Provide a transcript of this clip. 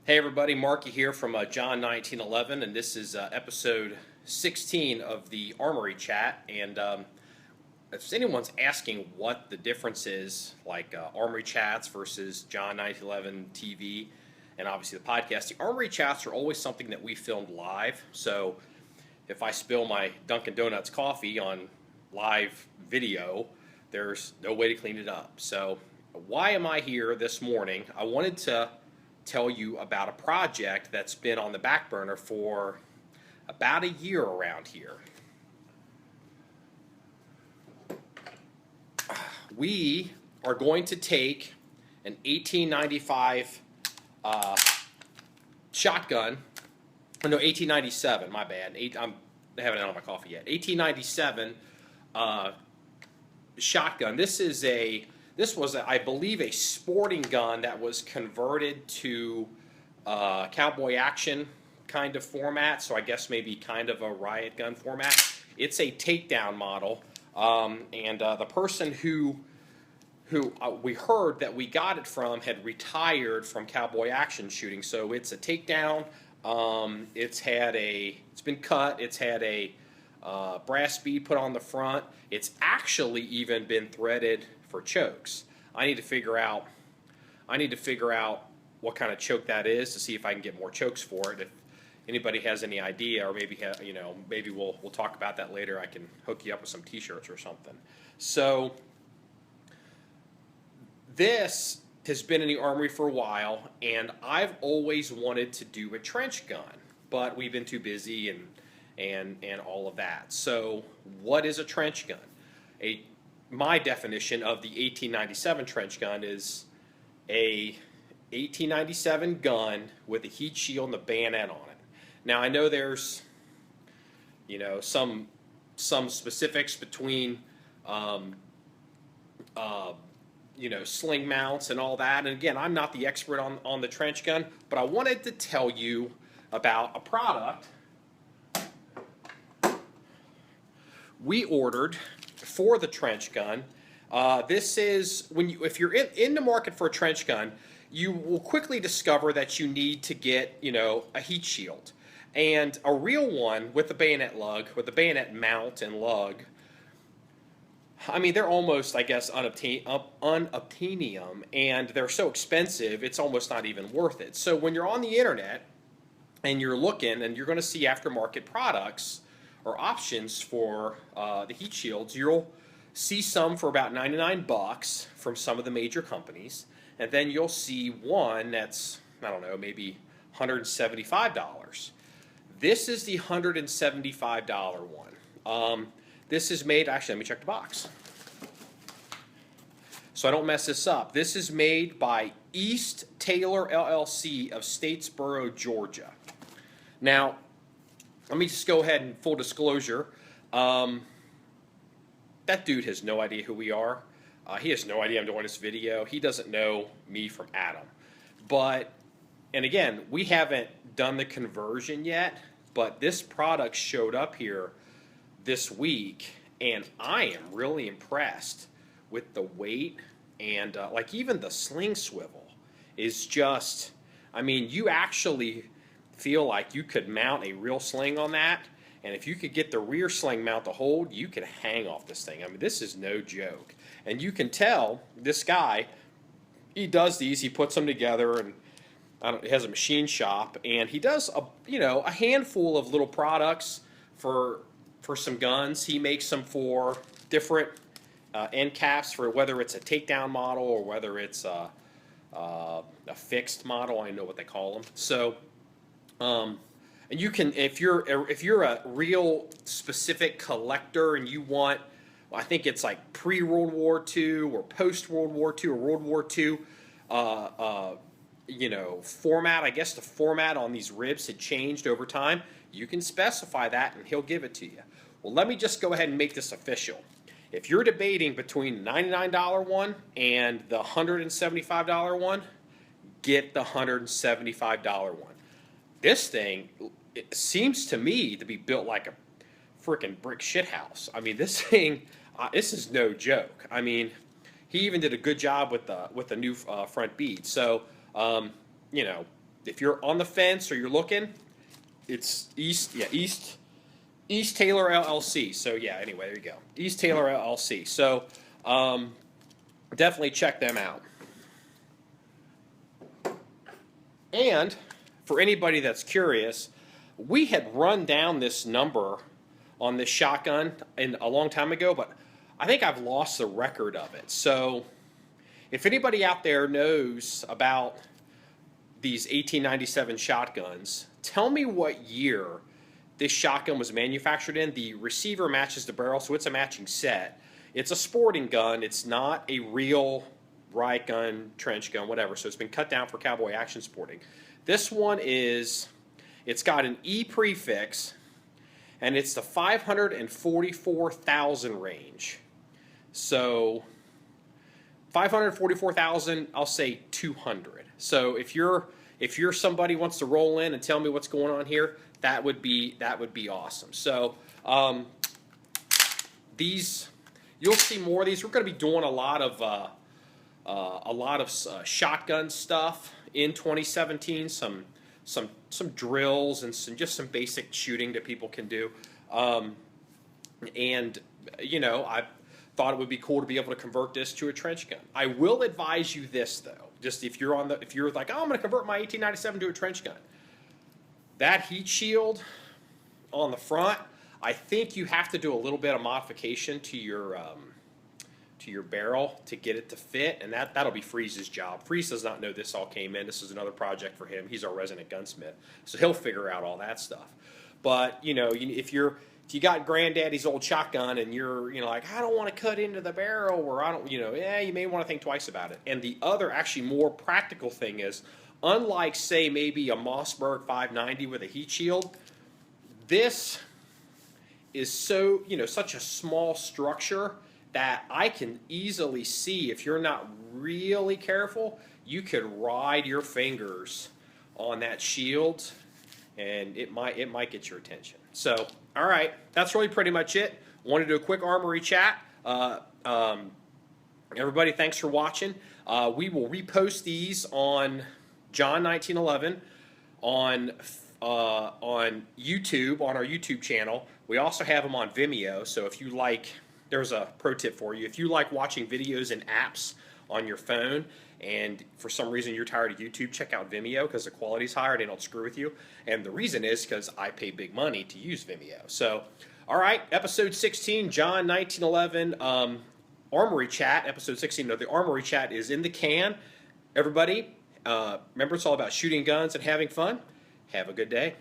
Hey everybody, Marky here from John 1911, and this is episode 16 of the Armory chat. And if anyone's asking what the difference is, like Armory chats versus John 1911 TV, and obviously the podcast, the Armory chats are always something that we filmed live. So if I spill my Dunkin' Donuts coffee on live video, there's no way to clean it up. So why am I here this morning? I wanted to tell you about a project that's been on the back burner for about a year around here. We are going to take an 1895 shotgun. No, 1897. My bad. I haven't had on my coffee yet. 1897 shotgun. This was, I believe, a sporting gun that was converted to cowboy action kind of format, so I guess maybe kind of a riot gun format. It's a takedown model, and the person who we heard that we got it from had retired from cowboy action shooting, so it's a takedown. It's been cut. It's had a brass bead put on the front. It's actually even been threaded for chokes. I need to figure out what kind of choke that is to see if I can get more chokes for it. If anybody has any idea, or maybe maybe we'll talk about that later. I can hook you up with some t-shirts or something. So this has been in the Armory for a while, and I've always wanted to do a trench gun, but we've been too busy and all of that. So what is a trench gun? My definition of the 1897 trench gun is a 1897 gun with a heat shield and a bayonet on it. Now I know there's some specifics between sling mounts and all that. And again, I'm not the expert on the trench gun, but I wanted to tell you about a product we ordered for the trench gun. This is if you're in the market for a trench gun, you will quickly discover that you need to get a heat shield, and a real one with the bayonet lug, with the bayonet mount and lug. I mean, they're almost, I guess, unobtainium, and they're so expensive it's almost not even worth it. So when you're on the internet and you're looking, and you're going to see aftermarket products or options for the heat shields, you'll see some for about 99 bucks from some of the major companies, and then you'll see one that's, I don't know, maybe $175. This is the $175 one. This is made, actually, let me check the box so I don't mess this up. This is made by Taylor LLC of Statesboro, Georgia. Now, let me just go ahead and full disclosure. That dude has no idea who we are. He has no idea I'm doing this video. He doesn't know me from Adam. And again, we haven't done the conversion yet, but this product showed up here this week, and I am really impressed with the weight, and like even the sling swivel is just, I mean, you actually feel like you could mount a real sling on that, and if you could get the rear sling mount to hold, you could hang off this thing. I mean, this is no joke. And you can tell this guy, he does these, he puts them together, and he has a machine shop, and he does a handful of little products for some guns. He makes them for different end caps, for whether it's a takedown model or whether it's a fixed model. I know what they call them. So and you can, if you're a real specific collector and you want, I think it's like pre-World War II or post-World War II or World War II format. I guess the format on these ribs had changed over time. You can specify that and he'll give it to you. Well, let me just go ahead and make this official. If you're debating between the $99 one and the $175 one, get the $175 one. This thing, it seems to me to be built like a freaking brick shithouse. I mean, this thing, this is no joke. I mean, he even did a good job with the new front bead. So, if you're on the fence or you're looking, it's East Taylor LLC. So yeah, anyway, there you go. East Taylor LLC. So definitely check them out. And for anybody that's curious, we had run down this number on this shotgun a long time ago, but I think I've lost the record of it. So if anybody out there knows about these 1897 shotguns, tell me what year this shotgun was manufactured in. The receiver matches the barrel, so it's a matching set. It's a sporting gun. It's not a real riot gun, trench gun, whatever. So it's been cut down for cowboy action sporting. This one is, it's got an E prefix, and it's the 544,000 range. So 544,000, I'll say 200. So if you're somebody who wants to roll in and tell me what's going on here, that would be awesome. So these, you'll see more of these. We're going to be doing a lot of shotgun stuff in 2017. Some drills and just some basic shooting that people can do. And you know, I thought it would be cool to be able to convert this to a trench gun. I will advise you this though. Just if you're like, oh, I'm going to convert my 1897 to a trench gun. That heat shield on the front, I think you have to do a little bit of modification to your barrel to get it to fit, and that'll be Freeze's job. Freeze does not know this all came in. This is another project for him. He's our resident gunsmith, so he'll figure out all that stuff. But you know, if you got granddaddy's old shotgun and you're like, I don't want to cut into the barrel, or I don't, you may want to think twice about it. And the other actually more practical thing is, unlike say maybe a Mossberg 590 with a heat shield, this is so such a small structure that I can easily see, if you're not really careful, you could ride your fingers on that shield and it might get your attention. So, all right, that's really pretty much it. Wanted to do a quick Armory chat. Everybody, thanks for watching. We will repost these on John 1911 on YouTube, on our YouTube channel. We also have them on Vimeo, so if you like, there's a pro tip for you. If you like watching videos and apps on your phone, and for some reason you're tired of YouTube, check out Vimeo because the quality's higher. They don't screw with you. And the reason is because I pay big money to use Vimeo. So, all right, episode 16, John 1911, Armory chat, episode 16 of the Armory chat is in the can. Everybody, remember, it's all about shooting guns and having fun. Have a good day.